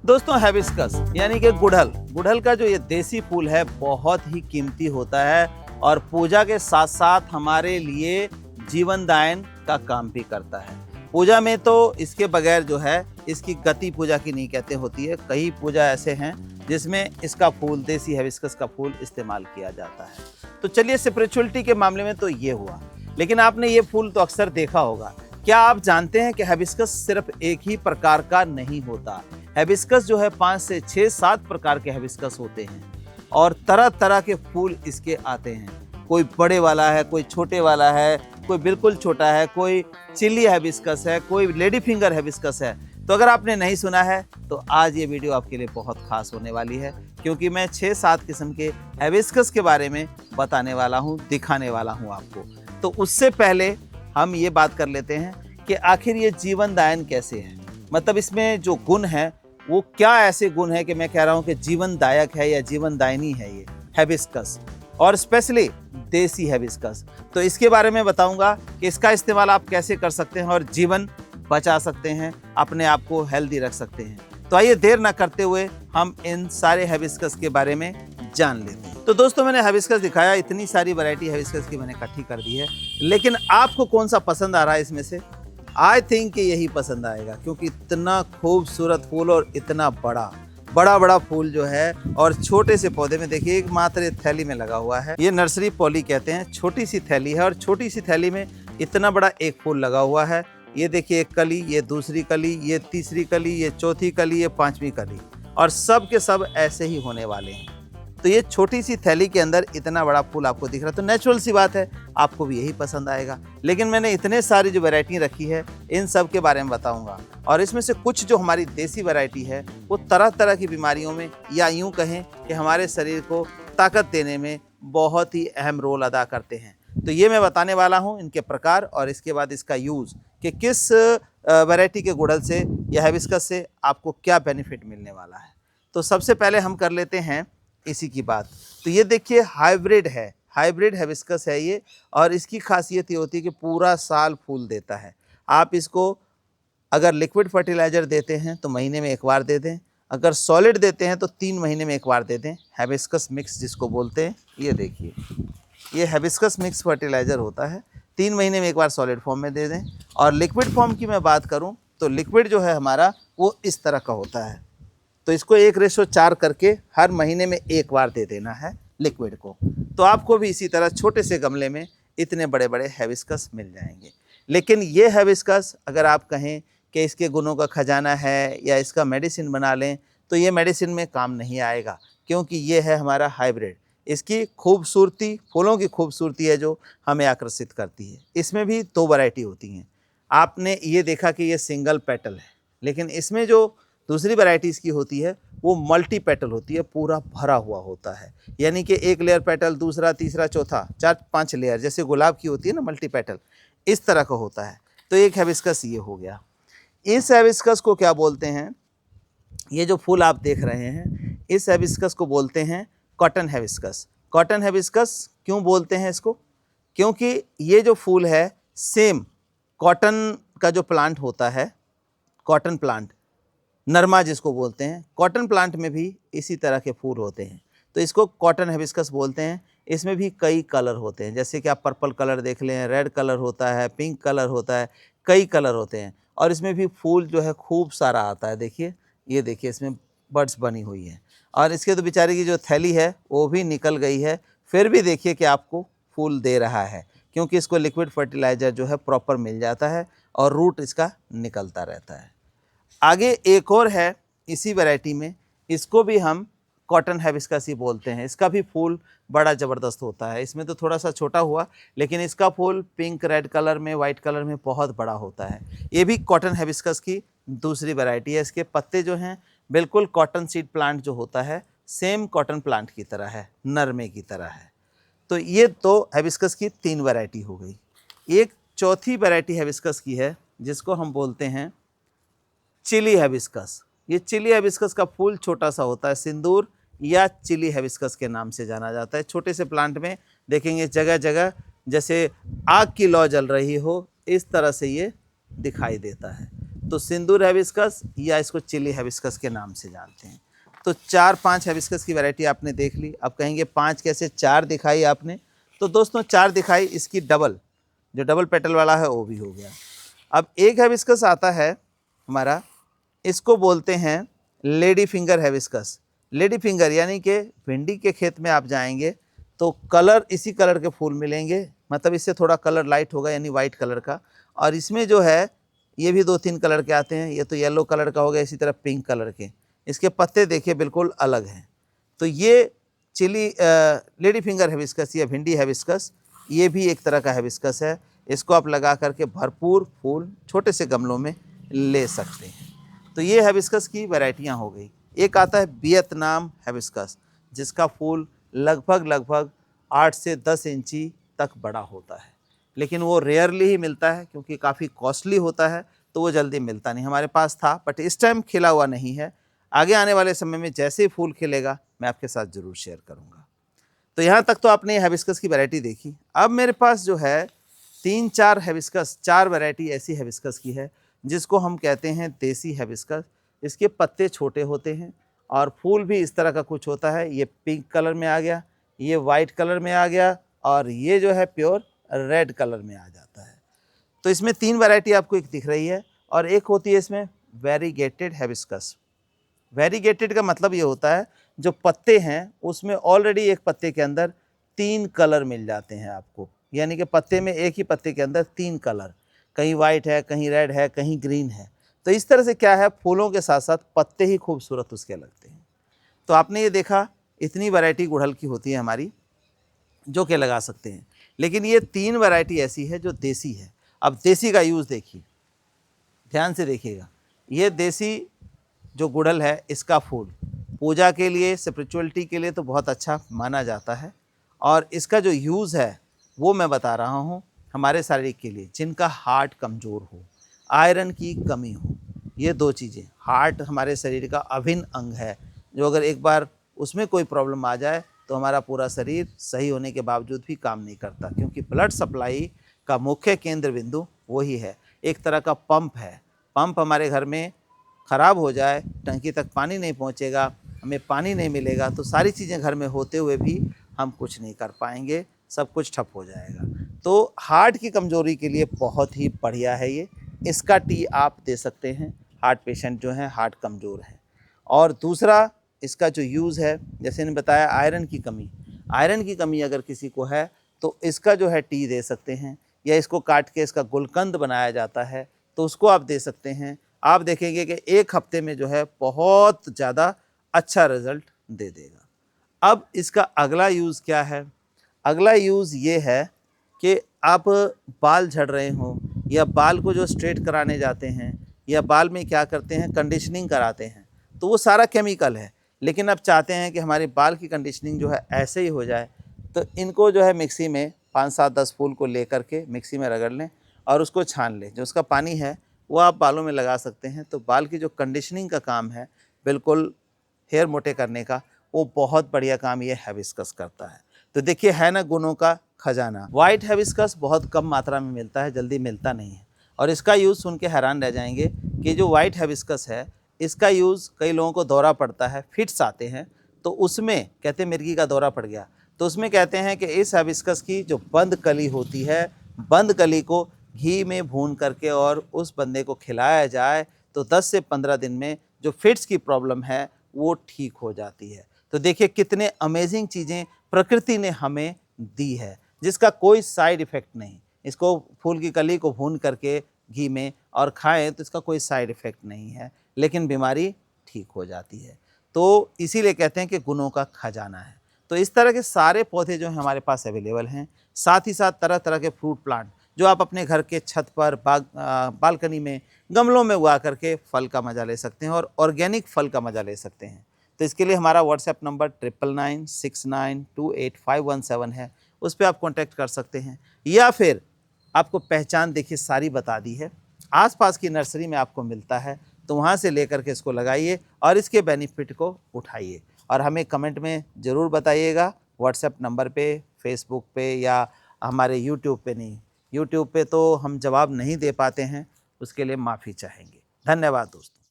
दोस्तों हिबिस्कस यानी कि गुड़हल गुड़हल का जो ये देसी फूल है बहुत ही कीमती होता है और पूजा के साथ साथ हमारे लिए जीवन दायन का काम भी करता है। पूजा में तो इसके बगैर जो है इसकी गति पूजा की नहीं कहते होती है। कई पूजा ऐसे हैं जिसमें इसका फूल देसी हिबिस्कस का फूल इस्तेमाल किया जाता है। तो चलिए स्पिरिचुअलिटी के मामले में तो ये हुआ, लेकिन आपने ये फूल तो अक्सर देखा होगा। क्या आप जानते हैं कि हिबिस्कस सिर्फ एक ही प्रकार का नहीं होता। हिबिस्कस जो है 5 से 6-7 प्रकार के हिबिस्कस होते हैं और तरह तरह के फूल इसके आते हैं। कोई बड़े वाला है, कोई छोटे वाला है, कोई बिल्कुल छोटा है, कोई चिली हिबिस्कस है, कोई लेडी फिंगर हिबिस्कस है। तो अगर आपने नहीं सुना है तो आज ये वीडियो आपके लिए बहुत खास होने वाली है, क्योंकि मैं 6-7 किस्म के हिबिस्कस के बारे में बताने वाला हूँ, दिखाने वाला हूँ आपको। तो उससे पहले हम ये बात कर लेते हैं कि आखिर ये जीवन दायन कैसे है, मतलब इसमें जो गुण है वो क्या ऐसे गुण है कि मैं कह रहा हूँ कि जीवन दायक है या जीवन दायनी है ये हिबिस्कस, और स्पेशली देसी हिबिस्कस। तो इसके बारे में बताऊंगा कि इसका इस्तेमाल आप कैसे कर सकते हैं और जीवन बचा सकते हैं, अपने आप को हेल्दी रख सकते हैं। तो आइए देर ना करते हुए हम इन सारे हिबिस्कस के बारे में जान लेते हैं। तो दोस्तों मैंने हिबिस्कस दिखाया, इतनी सारी वैरायटी हिबिस्कस की मैंने इकट्ठी कर दी है, लेकिन आपको कौन सा पसंद आ रहा है इसमें से? आई थिंक कि यही पसंद आएगा, क्योंकि इतना खूबसूरत फूल और इतना बड़ा फूल जो है, और छोटे से पौधे में देखिए एक मात्र थैली में लगा हुआ है। ये नर्सरी पॉली कहते हैं, छोटी सी थैली है और छोटी सी थैली में इतना बड़ा एक फूल लगा हुआ है। ये देखिए एक कली, ये दूसरी कली, ये तीसरी कली, ये चौथी कली, ये 5वीं कली, और सब के सब ऐसे ही होने वाले हैं। तो ये छोटी सी थैली के अंदर इतना बड़ा फूल आपको दिख रहा है, तो नेचुरल सी बात है आपको भी यही पसंद आएगा। लेकिन मैंने इतने सारी जो वैरायटी रखी है इन सब के बारे में बताऊंगा, और इसमें से कुछ जो हमारी देसी वैरायटी है वो तरह तरह की बीमारियों में, या यूं कहें कि हमारे शरीर को ताकत देने में बहुत ही अहम रोल अदा करते हैं। तो ये मैं बताने वाला हूँ इनके प्रकार, और इसके बाद इसका यूज़ कि किस वैरायटी के गुड़हल से या हिबिस्कस से आपको क्या बेनिफिट मिलने वाला है। तो सबसे पहले हम कर लेते हैं इसी की बात। तो ये देखिए हाइब्रिड है, हाइब्रिड हिबिस्कस है ये, और इसकी खासियत ये होती है कि पूरा साल फूल देता है। आप इसको अगर लिक्विड फर्टिलाइज़र देते हैं तो महीने में एक बार दे दें, अगर सॉलिड देते हैं तो 3 महीने में एक बार दे दें। हिबिस्कस मिक्स जिसको बोलते हैं, ये देखिए ये हिबिस्कस मिक्स फर्टिलाइज़र होता है, 3 महीने में एक बार सॉलिड फॉर्म में दे दें। और लिक्विड फॉर्म की मैं बात करूँ तो लिक्विड जो है हमारा वो इस तरह का होता है, तो इसको 1:4 करके हर महीने में एक बार दे देना है लिक्विड को। तो आपको भी इसी तरह छोटे से गमले में इतने बड़े बड़े हिबिस्कस मिल जाएंगे। लेकिन ये हिबिस्कस अगर आप कहें कि इसके गुणों का खजाना है या इसका मेडिसिन बना लें, तो ये मेडिसिन में काम नहीं आएगा, क्योंकि ये है हमारा हाइब्रिड। इसकी खूबसूरती, फूलों की खूबसूरती है जो हमें आकर्षित करती है। इसमें भी 2 वैरायटी होती हैं। आपने ये देखा कि ये सिंगल पेटल है, लेकिन इसमें जो दूसरी वैरायटीज़ की होती है वो मल्टी पेटल होती है, पूरा भरा हुआ होता है। यानी कि एक लेयर पेटल, दूसरा, तीसरा, चौथा, 4-5 लेयर, जैसे गुलाब की होती है ना मल्टी पेटल, इस तरह का होता है। तो एक हिबिस्कस ये हो गया। इस हिबिस्कस को क्या बोलते हैं? ये जो फूल आप देख रहे हैं इस हिबिस्कस को बोलते हैं कॉटन हिबिस्कस। कॉटन हिबिस्कस क्यों बोलते हैं इसको? क्योंकि ये जो फूल है सेम कॉटन का जो प्लांट होता है, कॉटन प्लांट, नरमा जिसको बोलते हैं, कॉटन प्लांट में भी इसी तरह के फूल होते हैं, तो इसको कॉटन हिबिस्कस बोलते हैं। इसमें भी कई कलर होते हैं, जैसे कि आप पर्पल कलर देख लें, रेड कलर होता है, पिंक कलर होता है, कई कलर होते हैं, और इसमें भी फूल जो है खूब सारा आता है। देखिए, ये देखिए इसमें बड्स बनी हुई हैं, और इसके तो बेचारे की जो थैली है वो भी निकल गई है, फिर भी देखिए कि आपको फूल दे रहा है, क्योंकि इसको लिक्विड फर्टिलाइज़र जो है प्रॉपर मिल जाता है और रूट इसका निकलता रहता है। आगे एक और है इसी वैरायटी में, इसको भी हम कॉटन हिबिस्कस ही बोलते हैं। इसका भी फूल बड़ा ज़बरदस्त होता है। इसमें तो थोड़ा सा छोटा हुआ, लेकिन इसका फूल पिंक, रेड कलर में, वाइट कलर में बहुत बड़ा होता है। ये भी कॉटन हिबिस्कस की दूसरी वैरायटी है। इसके पत्ते जो हैं बिल्कुल कॉटन सीड प्लांट जो होता है सेम कॉटन प्लांट की तरह है, नरमे की तरह है। तो ये तो हिबिस्कस की 3 वैरायटी हो गई। एक चौथी वैरायटी हिबिस्कस की है जिसको हम बोलते हैं चिली हिबिस्कस। ये चिली हिबिस्कस का फूल छोटा सा होता है, सिंदूर या चिली हिबिस्कस के नाम से जाना जाता है। छोटे से प्लांट में देखेंगे जगह जगह जैसे आग की लौ जल रही हो, इस तरह से ये दिखाई देता है। तो सिंदूर हिबिस्कस या इसको चिली हिबिस्कस के नाम से जानते हैं। तो 4-5 हिबिस्कस की वैरायटी आपने देख ली। अब कहेंगे 5 कैसे, 4 दिखाई आपने। तो दोस्तों 4 दिखाई, इसकी डबल, जो डबल पेटल वाला है वो भी हो गया। अब एक हिबिस्कस आता है हमारा, इसको बोलते हैं lady finger hibiscus. Lady finger यानी कि भिंडी के खेत में आप जाएंगे तो कलर, इसी कलर के फूल मिलेंगे, मतलब इससे थोड़ा कलर लाइट होगा यानी वाइट कलर का। और इसमें जो है ये भी 2-3 कलर के आते हैं, ये तो येलो कलर का हो गया, इसी तरह पिंक कलर के। इसके पत्ते देखिए बिल्कुल अलग हैं। तो ये चिली लेडी फिंगर हिबिस्कस या भिंडी हिबिस्कस, ये भी एक तरह का हिबिस्कस है। इसको आप लगा करके भरपूर फूल छोटे से गमलों में ले सकते हैं। तो ये हिबिस्कस की वैरायटियाँ हो गई। एक आता है वियतनाम हिबिस्कस, जिसका फूल लगभग 8 से 10 इंची तक बड़ा होता है, लेकिन वो रेयरली ही मिलता है क्योंकि काफ़ी कॉस्टली होता है, तो वो जल्दी मिलता नहीं। हमारे पास था बट इस टाइम खिला हुआ नहीं है। आगे आने वाले समय में जैसे ही फूल खिलेगा मैं आपके साथ ज़रूर शेयर करूँगा। तो यहाँ तक तो आपने हिबिस्कस की वैरायटी देखी। अब मेरे पास जो है 3-4 हिबिस्कस, 4 वैरायटी ऐसी हिबिस्कस की है जिसको हम कहते हैं देसी हिबिस्कस। इसके पत्ते छोटे होते हैं और फूल भी इस तरह का कुछ होता है। ये पिंक कलर में आ गया, ये वाइट कलर में आ गया और ये जो है प्योर रेड कलर में आ जाता है। तो इसमें 3 वैरायटी आपको एक दिख रही है और एक होती है इसमें वेरीगेटेड हिबिस्कस। वेरीगेटेड का मतलब ये होता है जो पत्ते हैं उसमें ऑलरेडी एक पत्ते के अंदर 3 कलर मिल जाते हैं आपको, यानी कि पत्ते में, एक ही पत्ते के अंदर 3 कलर, कहीं वाइट है, कहीं रेड है, कहीं ग्रीन है। तो इस तरह से क्या है, फूलों के साथ साथ पत्ते ही खूबसूरत उसके लगते हैं। तो आपने ये देखा इतनी वैरायटी गुड़हल की होती है हमारी जो कि लगा सकते हैं, लेकिन ये 3 वैरायटी ऐसी है जो देसी है। अब देसी का यूज़ देखिए, ध्यान से देखिएगा। ये देसी जो गुड़हल है, इसका फूल पूजा के लिए, स्पिरिचुअलिटी के लिए तो बहुत अच्छा माना जाता है। और इसका जो यूज़ है वो मैं बता रहा हूँ हमारे शरीर के लिए, जिनका हार्ट कमज़ोर हो, आयरन की कमी हो। ये 2 चीज़ें, हार्ट हमारे शरीर का अभिन्न अंग है, जो अगर एक बार उसमें कोई प्रॉब्लम आ जाए तो हमारा पूरा शरीर सही होने के बावजूद भी काम नहीं करता, क्योंकि ब्लड सप्लाई का मुख्य केंद्र बिंदु वही है। एक तरह का पंप है। पंप हमारे घर में ख़राब हो जाए, टंकी तक पानी नहीं पहुंचेगा, हमें पानी नहीं मिलेगा, तो सारी चीज़ें घर में होते हुए भी हम कुछ नहीं कर पाएंगे, सब कुछ ठप हो जाएगा। तो हार्ट की कमज़ोरी के लिए बहुत ही बढ़िया है ये। इसका टी आप दे सकते हैं, हार्ट पेशेंट जो हैं, हार्ट कमज़ोर है। और दूसरा इसका जो यूज़ है, जैसे मैंने बताया, आयरन की कमी, आयरन की कमी अगर किसी को है तो इसका जो है टी दे सकते हैं, या इसको काट के इसका गुलकंद बनाया जाता है तो उसको आप दे सकते हैं। आप देखेंगे कि 1 हफ्ते में जो है बहुत ज़्यादा अच्छा रिज़ल्ट दे देगा। अब इसका अगला यूज़ क्या है? अगला यूज़ ये है कि आप बाल झड़ रहे हों या बाल को जो स्ट्रेट कराने जाते हैं या बाल में क्या करते हैं, कंडीशनिंग कराते हैं, तो वो सारा केमिकल है। लेकिन आप चाहते हैं कि हमारे बाल की कंडीशनिंग जो है ऐसे ही हो जाए, तो इनको जो है मिक्सी में 5-7-10 फूल को ले करके मिक्सी में रगड़ लें और उसको छान लें। जो उसका पानी है वो आप बालों में लगा सकते हैं। तो बाल की जो कंडीशनिंग का काम है, बिल्कुल हेयर मोटे करने का, वो बहुत बढ़िया काम ये हिबिस्कस करता है। तो देखिए, है ना गुणों का खजाना। वाइट हिबिस्कस बहुत कम मात्रा में मिलता है, जल्दी मिलता नहीं है। और इसका यूज़ सुन के हैरान रह जाएंगे कि जो वाइट हिबिस्कस है, इसका यूज़ कई लोगों को दौरा पड़ता है, फिट्स आते हैं, तो उसमें कहते हैं मिर्गी का दौरा पड़ गया, तो उसमें कहते हैं कि इस हिबिस्कस की जो बंद कली होती है, बंद कली को घी में भून करके और उस बंदे को खिलाया जाए तो 10 से 15 दिन में जो फिट्स की प्रॉब्लम है वो ठीक हो जाती है। तो देखिए कितने अमेजिंग चीज़ें प्रकृति ने हमें दी है, जिसका कोई साइड इफ़ेक्ट नहीं। इसको फूल की कली को भून करके घी में और खाएं तो इसका कोई साइड इफ़ेक्ट नहीं है, लेकिन बीमारी ठीक हो जाती है। तो इसीलिए कहते हैं कि गुणों का खजाना है। तो इस तरह के सारे पौधे जो हैं हमारे पास अवेलेबल हैं। साथ ही साथ तरह तरह के फ्रूट प्लांट जो आप अपने घर के छत पर, बालकनी में, गमलों में उगा करके फल का मज़ा ले सकते हैं और ऑर्गेनिक फल का मज़ा ले सकते हैं। तो इसके लिए हमारा व्हाट्सएप नंबर 9996928517 है, उस पर आप कॉन्टैक्ट कर सकते हैं। या फिर आपको पहचान देखिए सारी बता दी है, आसपास की नर्सरी में आपको मिलता है, तो वहाँ से लेकर के इसको लगाइए और इसके बेनिफिट को उठाइए और हमें कमेंट में ज़रूर बताइएगा। व्हाट्सएप नंबर पे, फेसबुक पे या हमारे यूट्यूब पे नहीं। यूट्यूब पे तो हम जवाब नहीं दे पाते हैं, उसके लिए माफ़ी चाहेंगे। धन्यवाद दोस्तों।